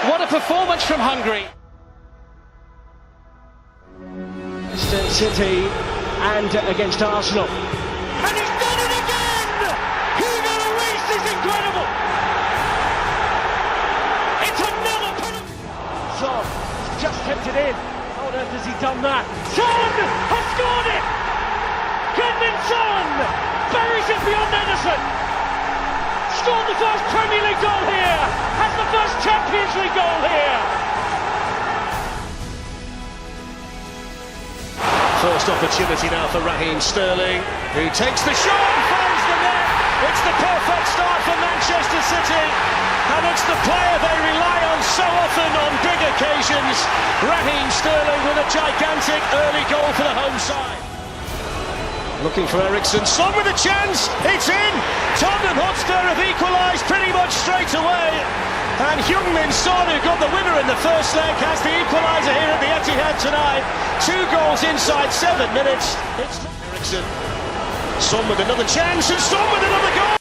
What a performance from Hungary. Manchester City and against Arsenal. And he's done it again! Hugo Lloris is incredible! It's another penalty! Son just kept it in. How on earth has he done that? Son has scored it! Heung-min Son buries it beyond Ederson. Scored the first Premier League goal here. Has the first Champions League goal here. First opportunity now for Raheem Sterling, who takes the shot and finds the net. It's the perfect start for Manchester City, and it's the player they rely on so often on big occasions. Raheem Sterling with a gigantic early goal for the home side. Looking for Eriksen, Son with a chance, it's in! Tottenham Hotspur have equalised pretty much straight away. And Heung-min Son, who got the winner in the first leg, has the equaliser here at the Etihad tonight. 2 goals inside 7 minutes. It's Eriksen. Son with another chance, and Son with another goal!